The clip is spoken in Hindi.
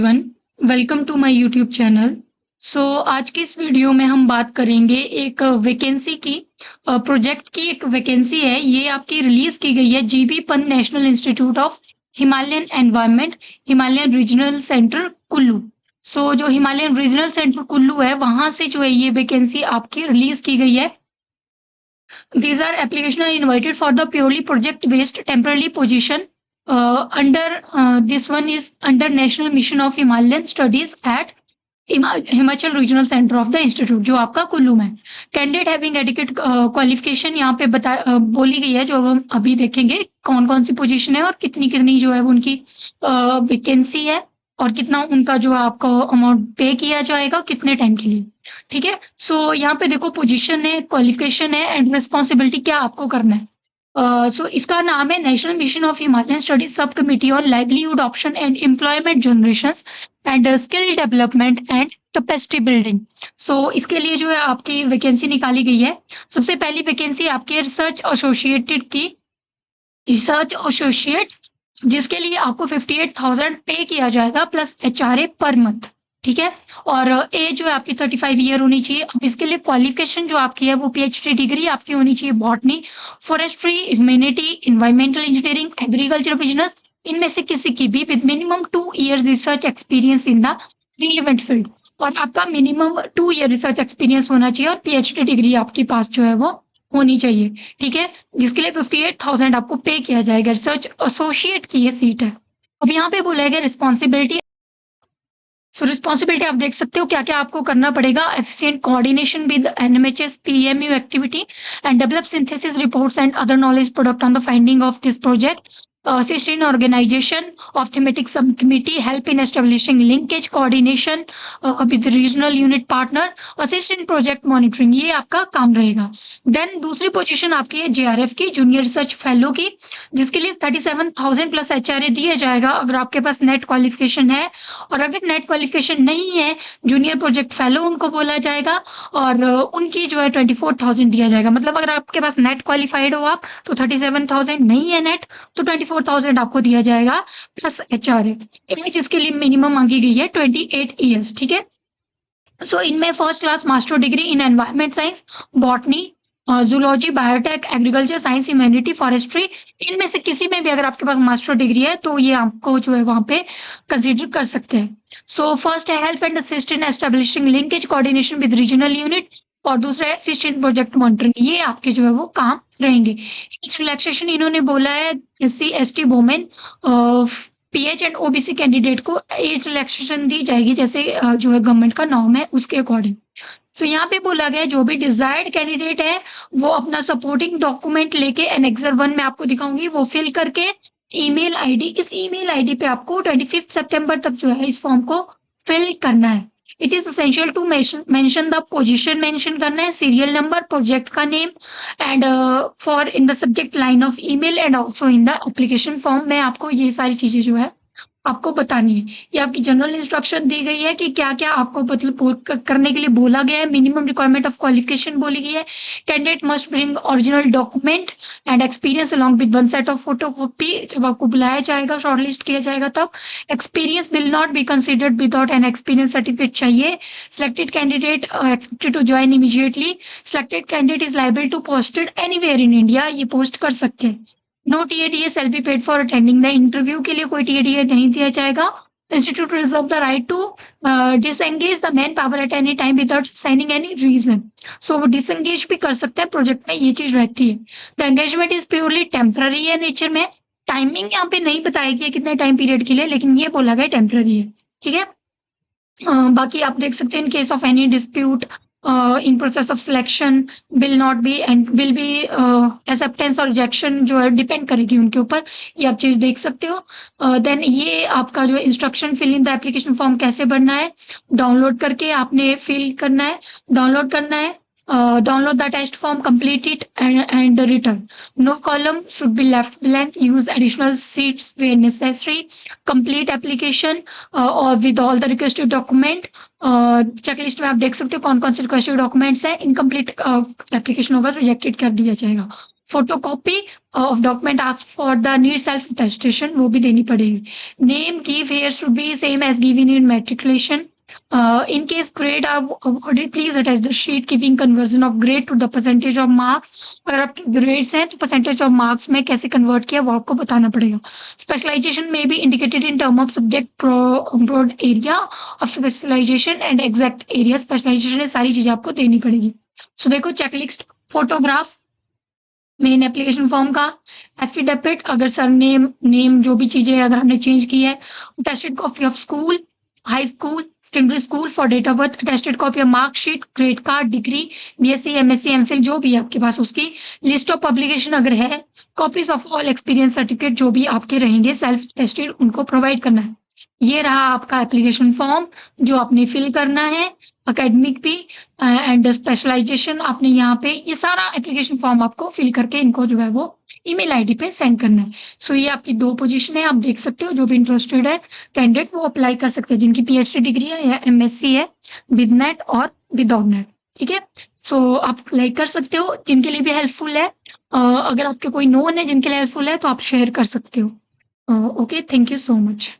One welcome to my YouTube channel. आज की इस वीडियो में हम बात करेंगे एक वैकेंसी की। प्रोजेक्ट की एक वैकेंसी है, ये आपकी रिलीज की गई है GB Pant national institute of Himalayan environment, Himalayan regional centre Kullu. जो हिमालयन रीजनल सेंटर कुल्लू है, वहां से जो है ये वैकेंसी आपकी रिलीज की गई है। These are application are invited for the purely project based temporary position under this one is under National Mission of Himalayan Studies at Himachal regional centre of the institute, जो आपका कुल्लू में। कैंडिडेट हैविंग एडिकेट क्वालिफिकेशन यहाँ पे बोली गई है, जो हम अभी देखेंगे कौन कौन सी पोजीशन है और कितनी कितनी जो है उनकी वैकेंसी है और कितना उनका जो है आपको अमाउंट पे किया जाएगा कितने टाइम के लिए। ठीक है, यहाँ पे देखो पोजीशन है, क्वालिफिकेशन है एंड रिस्पॉन्सिबिलिटी क्या आपको करना है। इसका नाम है national mission of Himalayan studies subcommittee on livelihood option and employment generation and skill development and capacity building. इसके लिए जो है आपकी वैकेंसी निकाली गई है। सबसे पहली वैकेंसी आपकी रिसर्च एसोसिएटेड की, रिसर्च एसोसिएट, जिसके लिए आपको 58,000 पे किया जाएगा प्लस एचआरए पर मंथ। ठीक है, और एज जो है आपकी 35 ईयर होनी चाहिए। अब इसके लिए क्वालिफिकेशन जो आपकी है वो पीएचडी डिग्री आपकी होनी चाहिए botany, forestry, humanity, environmental engineering, agriculture, business, इनमें से किसी की भी with minimum 2 years research experience in the relevant field. और आपका मिनिमम 2 ईयर रिसर्च एक्सपीरियंस होना चाहिए और पीएचडी डिग्री आपके पास जो है वो होनी चाहिए। ठीक है, जिसके लिए 58,000 आपको पे किया जाएगा। रिसर्च एसोसिएट की ये सीट है। अब यहाँ पे बोला गया रिस्पॉन्सिबिलिटी। रिस्पॉन्सिबिलिटी आप देख सकते हो क्या क्या आपको करना पड़ेगा। Efficient coordination with NMHS PMU activity and develop synthesis reports and other knowledge product on the finding of this project. assist in organization of thematic subcommittee, help in establishing linkage coordination with regional unit partner, assist in project monitoring, ये आपका काम रहेगा। देन दूसरी पोजीशन आपकी है जेआरएफ की, जूनियर रिसर्च फेलो की, जिसके लिए 37,000 प्लस एचआरए दिया जाएगा अगर आपके पास नेट क्वालिफिकेशन है। और अगर नेट क्वालिफिकेशन नहीं है, जूनियर प्रोजेक्ट फेलो उनको बोला जाएगा और उनकी जो है 24,000 दिया जाएगा। मतलब अगर आपके पास नेट क्वालिफाइड हो आप तो 37,000, नहीं है नेट तो 24,000 आपको दिया जाएगा प्लस एचआरए। एज इसके लिए मिनिमम मांगी गई है 28 ईयर्स। ठीक है, इनमें first class master degree in environment science, botany, zoology, biotech, agriculture science, humanity, forestry, इनमें से किसी में भी अगर आपके पास मास्टर डिग्री है तो ये आपको जो है वहां पे कंसिडर कर सकते हैं। फर्स्ट है help and assist in establishing linkage coordination with regional unit और दूसरा है असिस्ट इन प्रोजेक्ट मॉनिटरिंग। ये आपके जो है वो काम रहेंगे। रिलैक्सेशन इन्होंने बोला है SC ST women, pH and OBC candidate को एज रिलैक्सेशन दी जाएगी जैसे जो है गवर्नमेंट का नॉर्म है उसके अकॉर्डिंग। यहाँ पे बोला गया जो भी डिजायर्ड कैंडिडेट है वो अपना सपोर्टिंग डॉक्यूमेंट लेके एनेक्सर 1 में आपको दिखाऊंगी वो फिल करके ईमेल आईडी, इस ईमेल आईडी पे आपको 25 सितंबर तक जो है इस फॉर्म को फिल करना है। It is essential to mention the position, mention करना है, सीरियल नंबर, प्रोजेक्ट का name and for in the subject line of email and also in the application form में आपको ये सारी चीजें जो है आपको बतानी है। ये आपकी जनरल इंस्ट्रक्शन दी गई है कि क्या क्या आपको मतलब करने के लिए बोला गया है। मिनिमम रिक्वायरमेंट ऑफ क्वालिफिकेशन बोली गई है। Candidate must bring original document and experience along with 1 set of photocopy. जब आपको बुलाया जाएगा, शॉर्टलिस्ट किया जाएगा तब experience will not be considered without an experience certificate चाहिए। Selected candidate expected to join immediately. Selected candidate is liable to posted anywhere in India, ये पोस्ट कर सकते हैं। No TA DA shall be paid for attending the interview, के लिए कोई टीएडीए नहीं दिया जाएगा। Institute reserve the right to disengage the man power at any time without signing any reason. वो डिसएंगेज भी कर सकते हैं, प्रोजेक्ट में ये चीज रहती है। The engagement is purely temporary है नेचर में। टाइमिंग यहाँ पे नहीं बताई गई कितने टाइम पीरियड के लिए, लेकिन ये बोला गया टेम्पररी है। ठीक है, बाकी आप देख सकते हैं in case of any dispute in process of selection will not be and will be acceptance और rejection जो है डिपेंड करेगी उनके ऊपर। ये आप चीज देख सकते हो। देन ये आपका जो instruction fill in the application form कैसे भरना है, डाउनलोड करके आपने फिल करना है, डाउनलोड करना है। Download the test form, complete it, and return. No column should be left blank. Use additional sheets where necessary. Complete application or with all the requested document. Checklist में आप देख सकते हो कौन कौन से रिक्वेस्टेड डॉक्यूमेंट्स हैं. इनकम्प्लीट एप्लीकेशन होगा तो रिजेक्टेड कर दिया जाएगा. Photocopy of document ask for the need self attestation वो भी देनी पड़ेगी. Name give here should be same as given in matriculation. In case grade are awarded, please attach the sheet giving conversion of grade to the percentage of marks. अगर आपके grades हैं तो percentage of marks में कैसे convert किया वो आपको बताना पड़ेगा. Specialization may be indicated in term of subject, broad area of specialization and exact area. Specialization में सारी चीजें आपको देनी पड़ेगी. So देखो checklist, photograph, main application form का, एफिडेविट अगर सर नेम जो भी चीजें अगर हमने चेंज की है, tested copy of school, high school, secondary school for date of birth, tested copy of marksheet, grade card, degree, BSc, MSc, MPhil जो भी है आपके पास उसकी लिस्ट ऑफ पब्लिकेशन अगर है, copies of all experience certificate जो भी आपके रहेंगे सेल्फ टेस्टेड उनको प्रोवाइड करना है. ये रहा आपका एप्लीकेशन फॉर्म जो आपने फिल करना है. अकेडमिक भी एंड स्पेशलाइजेशन आपने यहाँ पे ये सारा एप्लीकेशन फॉर्म आपको फिल करके इनको जो है वो ईमेल आईडी पे सेंड करना है. सो ये आपकी 2 पोजीशन है, आप देख सकते हो. जो भी इंटरेस्टेड है कैंडिडेट वो अप्लाई कर सकते हैं जिनकी पीएचडी डिग्री है या एमएससी है विद नेट और विदाउट नेट. ठीक है, सो आप अप्लाई कर सकते हो. जिनके लिए भी हेल्पफुल है, अगर आपके कोई नोन है जिनके लिए हेल्पफुल है तो आप शेयर कर सकते हो. Okay, thank you so much.